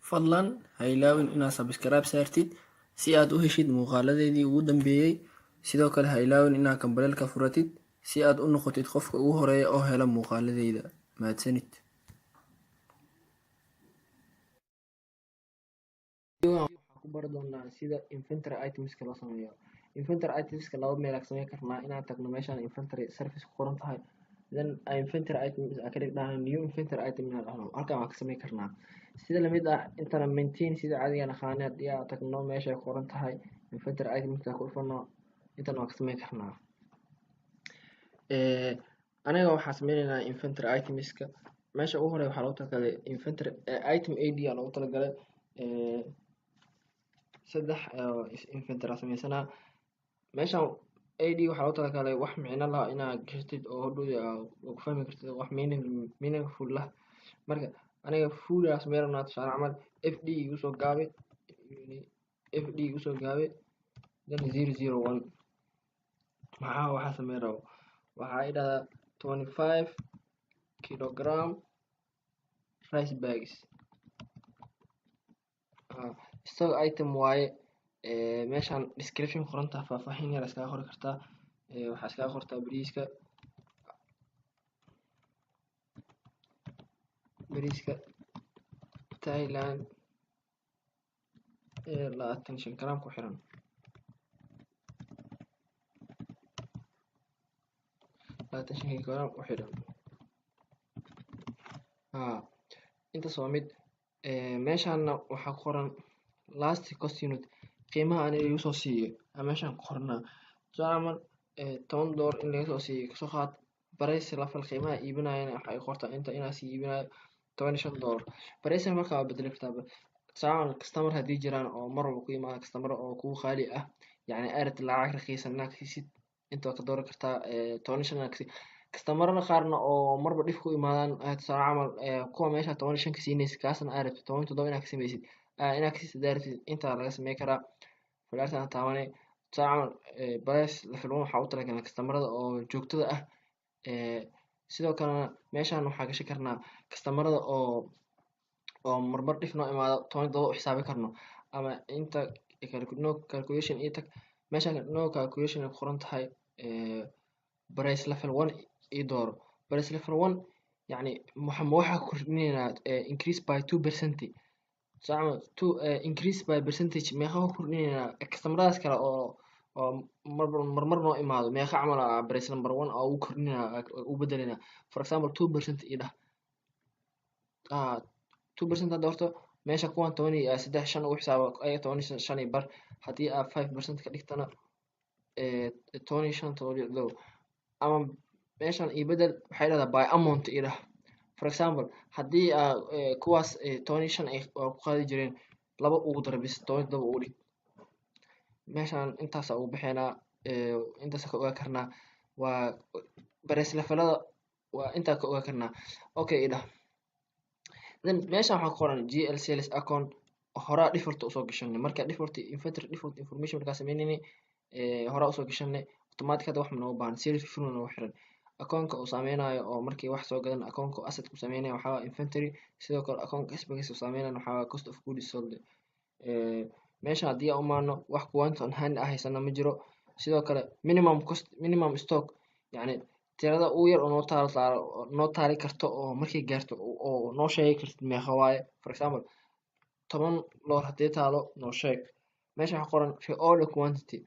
fadlan ha ilaawin inaad subscribe saartid si aad u heshid muuqaaladeedii ugu dambeeyay. Sidoo kale ha ilaawin inaad kambalelka furatid si aad u noqotid qofka ugu horeeya oo hela muuqaaladeyda. Mahadsanid. waxaan ku bari doonaa sida inventory itemska loo sameeyo. Inventory itemska laba meel aan sameyn karnaa, inaan tagno meeshaan inventory service ku qoran tahay, then inventory items aan ka dhignahay new inventory item inaan dhahno, halkan waan ka sameyn karnaa. Sida lamid ah intana maintain sida caadiga naqaanay haddii aan tagno meesha ku qoran tahay inventory itemska ku dhufano, intana waan ka sameyn karnaa. Aniga waxaan sameynaynaa inventory itemska. Meesha ugu horeeya waxaa loogu talagalay inventory item ID aa loogu talagalay saddex inventory aan sameysanaa. Meeshaan ID waxaa loogu talagalay wax micno lah inaad gashatid oo hadhow aad ku fahmi kartid wax meaningful lah. Marka aniga full aan sameyn rabnaa, tusaale camal FD igu soo gaabi then 001 waxaa sameyn rabo waxaa idhahdaa 25 kilogram rice bags. Stock item waaye. Meeshaan description qoran tahay, faahfaahin yar iskaga qori kartaa. Waxaa iskaga qortaa bariiska Thailand 25 gram ku xiran. Intaas waa mid. Meeshaana waxaa ku qoran last cost unit, qiimaha aniga igu soo siiyay meeshaan ku qornaa. Tusaale camal $10 in laga soo siiyay kasoo qaad. Price level qiimaha iibinayana waxay qortaa inta inaa sii iibinayo $15. Price markaa waa bedeli kartaa. Tusaale camal customer haddii jiraan oo mar walba ku imaada customer oo kugu qaali ah, yacni aad lacag raqiisan inaad siisid, inta ka dooran kartaa 15 inaad kasi. Customerada qaarna oo marba dhif ku imaadaan, tusaale camal kuwa meesha 15 ka siinaysa kaasna aad rabtid 17 inaad ka sameysid, inaad ka siisid daartid, intaa laga sameyn karaa. Falaartan taabanay tusaale camal price level 1 waxaa u talagalay customerada oo joogtada ah. Sidoo kalena meeshaan waxaa gashi karnaa customerada oo marmar dhif noo imaado 17 u xisaabi karno, ama inta no calculation ii tag. Meeshaan no calculation ay ku qoran tahay price level 1 ii dooro. Price level 1 yacni waxaa kordhinaynaa increase by 2%. Tusaale camal increase by percentage meeqa ku kordhinaynaa customeradaas kale oo marmar noo imaado, meeqa camal price number 1 oo ugu kordhinaynaa u bedelaynaa. For example 2% ii dhah. 2% hadda horta meesha kuwan 13.5 ugu xisaabo ayaga 15 bar. Haddii aad 5% ka dhigtana 15 ama meeshaan ii bedel waxay dhahdaa by amount ii dhah. For example haddii kuwaas 15 ay ku qaadi jireen 2 ugu dar bis 17 ugu dhig. Meeshaan intaas ugu bixinaa, intaas ka ogaa karnaa. Waa price levelada waa intaa ka ogaa karnaa. Okay ii dhah. Then meeshaan waxaa ku qoran GL sales account horaa default usoo gashanay. Marka default inventory default information markaa sameynayni horaa usoo gashanay automatic hadda wax manoo baahan sales full noo xiran. Akoonka uu sameynayo oo markii wax soo gadan akoonka asset ku sameynayo waxaa waa inventory. Sidoo kale akoonka expenses uu sameynayo waxaa waa cost of goods sold. Meesha haddii aan u maano wax quantity on hand ah haysana ma jiro. Sidoo kale minimum cost minimum stock yacni tirada ugu yar oo noo taali karto oo markay gaarto oo noo sheegi kartid meeqa waaye. For example 10 loor haddii taalo noo sheeg. Meesha waxaa qoran order quantity.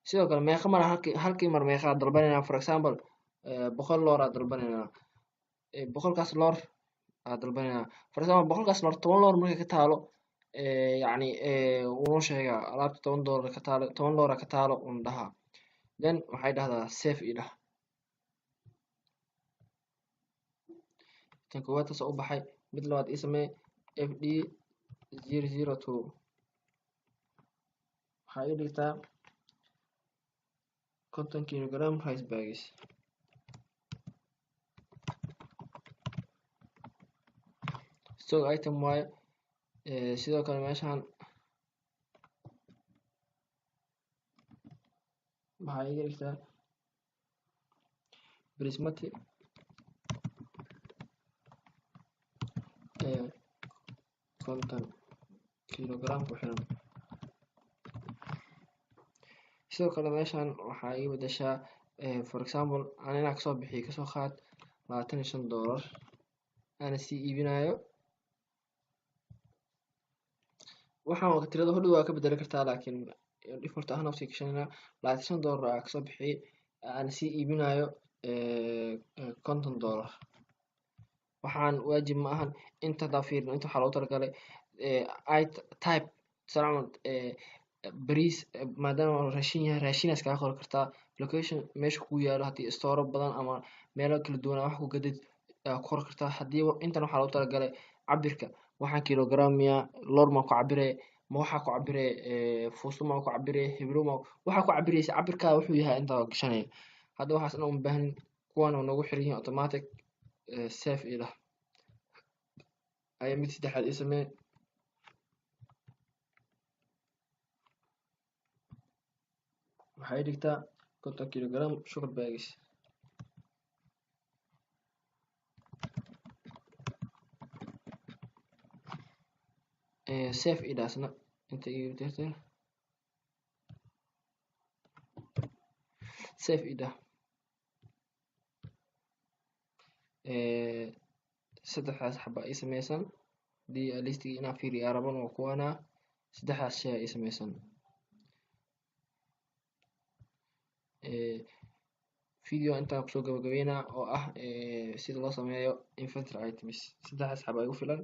Sidoo kale meeqa mar halkii mar meeqa dalbanaynaa. For example 100 loor aad dalbanaynaa. 100kaas loor aad dalbanaynaa. For example 100kaas loor 10 loor markay ka taalo yacni wuu sheegaa alaabta $10 ka taalo 10 loor ka taalo un dhaha. Then waxay dhahdaa save ii dhah. Tan koowaad taas u baxay. Mid labaad ii samee FD 002 waxaa ii dhigtaa 50 kilogram rice bags. Stock item waaye. Sidoo kale meeshaan waxaa ii dhigtaa basmati konton kilogram ku xiran. sidoo kale meeshan waxaa ii bedeshaa for example aan inaan kasoo bixiyo kasoo qaad $25 aana sii iibinayo. waxaan tirada hodhow waa ka bedeli kartaa, laakiin default ahaan usii gashanayna $25 aa kasoo bixiyay aana sii iibinayo $50. waxaan waajib ma ahan inta hadaa fiirin inta waxaa loogu talagalay type salaamad bariis maadaama raashin yahay raashinaas kaga qori kartaa location meesha kugu yaalo haddii istooro badan ama meelo kala duwan wax ku gadid ku qori kartaa. haddii intan waxaa loogu talagalay cabirka waxaan kilogram miya loor maa ku cabire ma waxaa ku cabire fuusto maa ku cabire hebro ma waxaa ku cabireysa cabirkaa wuxuu yahay intaa gashanaya. hadda waxaas dhan uma baahnin, kuwan waa noogu xiran yihiin automatic save ii dhah. mid saddexaad ii samee waxay dhigtaa 50 kilogram sugar bags. save ii dhaasna inta ii tirtir save ii dhah. saddexdaas xaba ii sameysan hadii listigii inaan fiiriyo aan rabana waa kuwana saddexdaas shay ii sameysan. video intaan kusoo gabagabeynaa oo ah sida loo sameeyo inventory items. saddexdaas xaba igu filan.